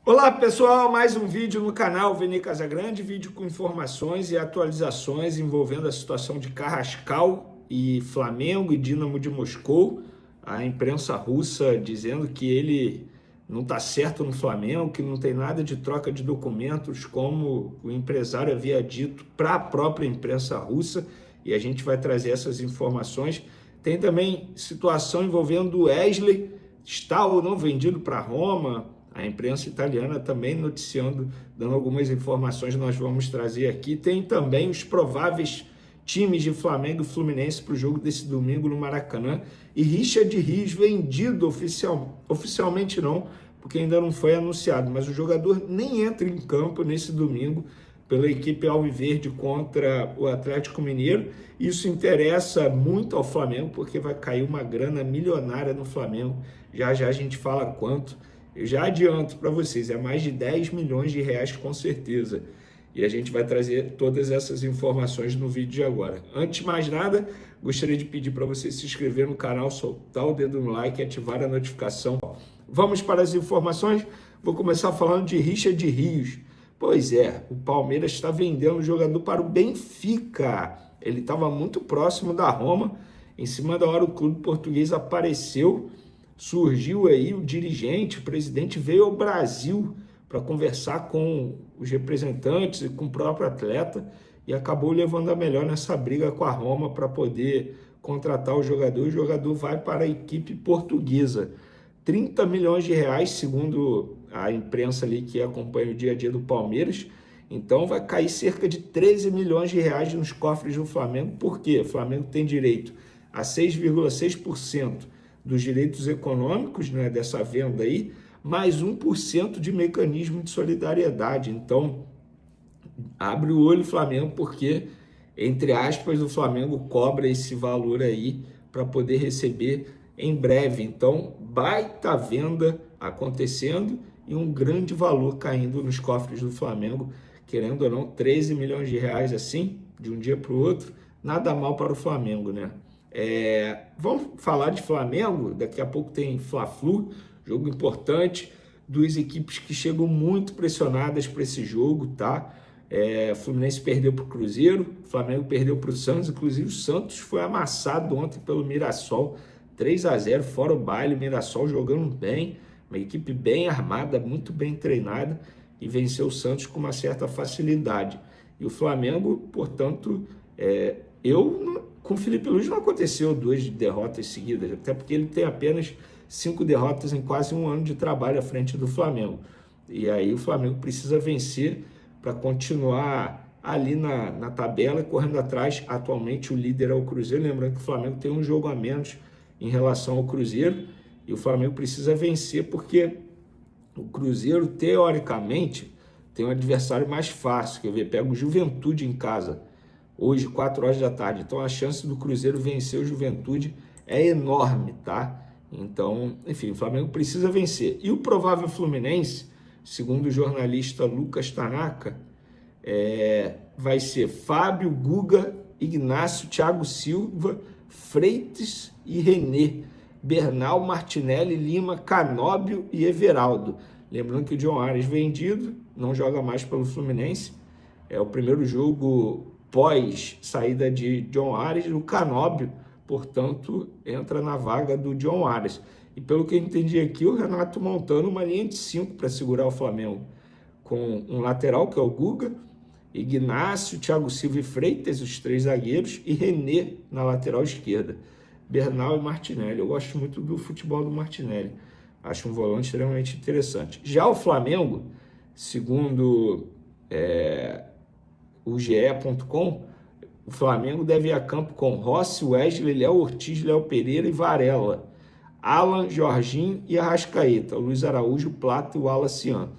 Olá pessoal, mais um vídeo no canal Vini Casagrande, vídeo com informações e atualizações envolvendo a situação de Carrascal e Flamengo e Dínamo de Moscou. A imprensa russa dizendo que ele não está certo no Flamengo, que não tem nada de troca de documentos, como o empresário havia dito para a própria imprensa russa, e a gente vai trazer essas informações. Tem também situação envolvendo o Wesley, está ou não vendido para Roma. A imprensa italiana também noticiando, dando algumas informações, nós vamos trazer aqui. Tem também os prováveis times de Flamengo e Fluminense para o jogo desse domingo no Maracanã. E Richard Rios vendido oficialmente não, porque ainda não foi anunciado, mas o jogador nem entra em campo nesse domingo pela equipe alviverde contra o Atlético Mineiro. Isso interessa muito ao Flamengo, porque vai cair uma grana milionária no Flamengo. Já já a gente fala quanto. Eu já adianto para vocês, é mais de 10 milhões de reais com certeza. E a gente vai trazer todas essas informações no vídeo de agora. Antes de mais nada, gostaria de pedir para você se inscrever no canal, soltar o dedo no like e ativar a notificação. Vamos para as informações. Vou começar falando de Richard Rios. Pois é, o Palmeiras está vendendo o jogador para o Benfica. Ele estava muito próximo da Roma. Em cima da hora, o clube português apareceu. Surgiu aí o dirigente, o presidente veio ao Brasil para conversar com os representantes e com o próprio atleta e acabou levando a melhor nessa briga com a Roma para poder contratar o jogador. O jogador vai para a equipe portuguesa. 30 milhões de reais, segundo a imprensa ali que acompanha o dia a dia do Palmeiras. Então vai cair cerca de 13 milhões de reais nos cofres do Flamengo. Por quê? O Flamengo tem direito a 6,6% dos direitos econômicos, né, dessa venda aí, mais 1% de mecanismo de solidariedade. Então, abre o olho Flamengo, porque, entre aspas, o Flamengo cobra esse valor aí para poder receber em breve. Então, baita venda acontecendo e um grande valor caindo nos cofres do Flamengo, querendo ou não, 13 milhões de reais assim, de um dia para o outro, nada mal para o Flamengo, né? Vamos falar de Flamengo, daqui a pouco tem Fla-Flu, jogo importante, duas equipes que chegam muito pressionadas para esse jogo, tá? Fluminense perdeu para o Cruzeiro, Flamengo perdeu para o Santos, inclusive o Santos foi amassado ontem pelo Mirassol, 3-0, fora o baile, o Mirassol jogando bem, uma equipe bem armada, muito bem treinada, e venceu o Santos com uma certa facilidade. E o Flamengo, portanto, com o Felipe Luiz não aconteceu 2 derrotas seguidas, até porque ele tem apenas 5 derrotas em quase um ano de trabalho à frente do Flamengo. E aí o Flamengo precisa vencer para continuar ali na tabela, correndo atrás. Atualmente o líder é o Cruzeiro, lembrando que o Flamengo tem um jogo a menos em relação ao Cruzeiro, e o Flamengo precisa vencer porque o Cruzeiro, teoricamente, tem um adversário mais fácil. Quer ver? Pega o Juventude em casa, hoje, 4 horas da tarde. Então, a chance do Cruzeiro vencer o Juventude é enorme, tá? Então, enfim, o Flamengo precisa vencer. E o provável Fluminense, segundo o jornalista Lucas Tanaka, vai ser Fábio, Guga, Ignacio, Thiago Silva, Freitas e René, Bernal, Martinelli, Lima, Canóbio e Everaldo. Lembrando que o John Ares vendido, não joga mais pelo Fluminense. É o primeiro jogo pós saída de John Ares. O Canóbio, portanto, entra na vaga do John Ares. E pelo que eu entendi aqui, o Renato montando uma linha de 5 para segurar o Flamengo, com um lateral, que é o Guga, Ignacio, Thiago Silva e Freitas, os 3 zagueiros, e René na lateral esquerda. Bernal e Martinelli. Eu gosto muito do futebol do Martinelli. Acho um volante extremamente interessante. Já o Flamengo, segundo o GE.com, o Flamengo deve ir a campo com Rossi, Wesley, Léo Ortiz, Léo Pereira e Varela, Alan, Jorginho e Arrascaeta, o Luiz Araújo, Plata e o Alacian.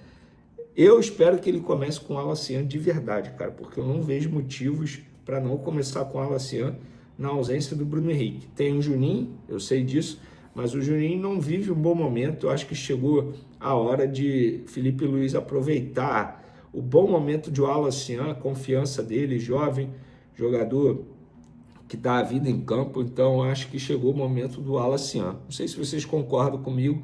Eu espero que ele comece com o Alacian de verdade, cara, porque eu não vejo motivos para não começar com o Alacian na ausência do Bruno Henrique. Tem o Juninho, eu sei disso, mas o Juninho não vive um bom momento. Eu acho que chegou a hora de Felipe Luiz aproveitar o bom momento de Alacian, a confiança dele, jovem, jogador que dá a vida em campo. Então acho que chegou o momento do Alacian. Não sei se vocês concordam comigo,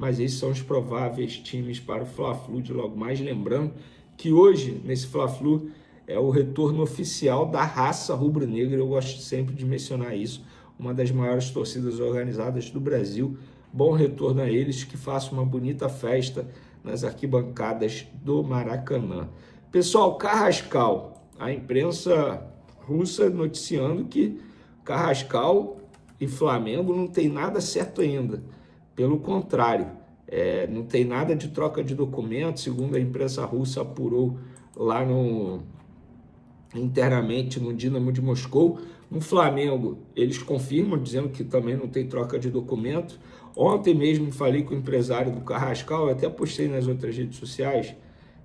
mas esses são os prováveis times para o Fla-Flu de logo mais. Lembrando que hoje, nesse Fla-Flu, é o retorno oficial da raça rubro-negra. Eu gosto sempre de mencionar isso, uma das maiores torcidas organizadas do Brasil. Bom retorno a eles, que façam uma bonita festa nas arquibancadas do Maracanã. Pessoal, Carrascal, a imprensa russa noticiando que Carrascal e Flamengo não tem nada certo ainda. Pelo contrário, não tem nada de troca de documentos, segundo a imprensa russa apurou lá internamente no Dinamo de Moscou. No Flamengo, eles confirmam, dizendo que também não tem troca de documentos. Ontem mesmo falei com o empresário do Carrascal, eu até postei nas outras redes sociais,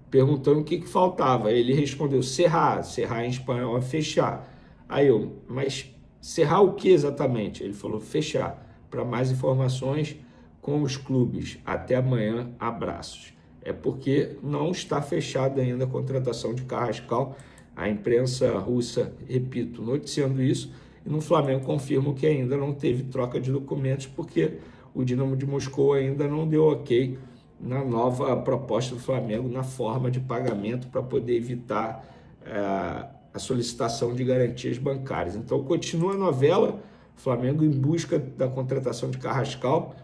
perguntando o que faltava. Ele respondeu, cerrar em espanhol é fechar. Aí eu, mas cerrar o que exatamente? Ele falou, fechar. Para mais informações com os clubes. Até amanhã, abraços. É porque não está fechada ainda a contratação de Carrascal. A imprensa russa, repito, noticiando isso, e no Flamengo confirmam que ainda não teve troca de documentos, porque o Dinamo de Moscou ainda não deu ok na nova proposta do Flamengo, na forma de pagamento para poder evitar a solicitação de garantias bancárias. Então continua a novela, Flamengo em busca da contratação de Carrascal.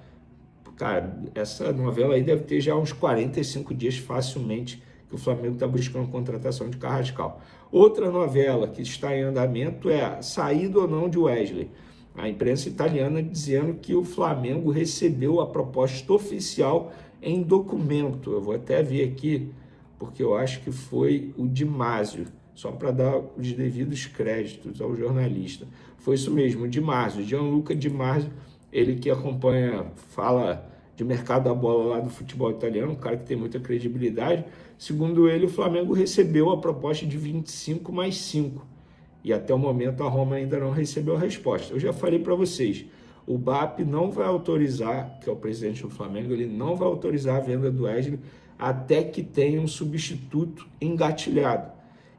Cara, essa novela aí deve ter já uns 45 dias facilmente que o Flamengo está buscando a contratação de Carrascal. Outra novela que está em andamento é a saída ou não de Wesley. A imprensa italiana dizendo que o Flamengo recebeu a proposta oficial em documento. Eu vou até ver aqui, porque eu acho que foi o Di Marzio, só para dar os devidos créditos ao jornalista. Foi isso mesmo, o Di Marzio, Gianluca Di Marzio, ele que acompanha, fala de mercado da bola lá do futebol italiano, um cara que tem muita credibilidade. Segundo ele, o Flamengo recebeu a proposta de 25 mais 5. E até o momento a Roma ainda não recebeu a resposta. Eu já falei para vocês, o BAP não vai autorizar, que é o presidente do Flamengo, ele não vai autorizar a venda do Wesley até que tenha um substituto engatilhado.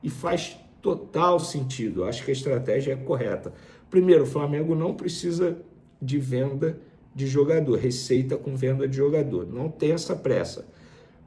E faz total sentido, eu acho que a estratégia é correta. Primeiro, o Flamengo não precisa de venda de jogador, receita com venda de jogador, não tem essa pressa.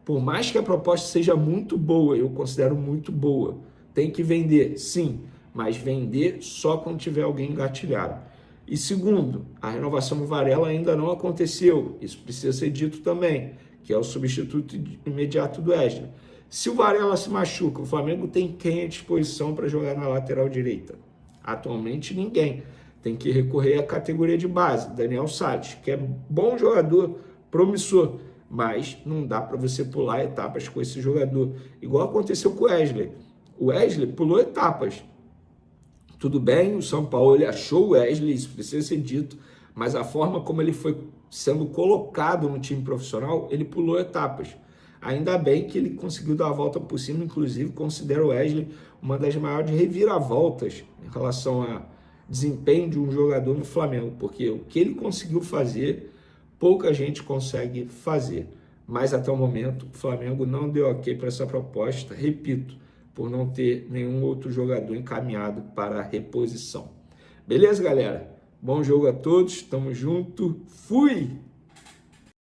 Por mais que a proposta seja muito boa, eu considero muito boa, tem que vender, sim, mas vender só quando tiver alguém engatilhado. E segundo, a renovação do Varela ainda não aconteceu, isso precisa ser dito também, que é o substituto imediato do Wesley. Se o Varela se machuca, o Flamengo tem quem à disposição para jogar na lateral direita? Atualmente ninguém. Tem que recorrer à categoria de base, Daniel Salles, que é bom jogador, promissor, mas não dá para você pular etapas com esse jogador, igual aconteceu com o Wesley. O Wesley pulou etapas. Tudo bem, o São Paulo ele achou o Wesley, isso precisa ser dito, mas a forma como ele foi sendo colocado no time profissional, ele pulou etapas. Ainda bem que ele conseguiu dar a volta por cima, inclusive considero o Wesley uma das maiores reviravoltas em relação a desempenho de um jogador no Flamengo, porque o que ele conseguiu fazer, pouca gente consegue fazer. Mas até o momento, o Flamengo não deu ok para essa proposta, repito, por não ter nenhum outro jogador encaminhado para a reposição. Beleza, galera? Bom jogo a todos, tamo junto, fui!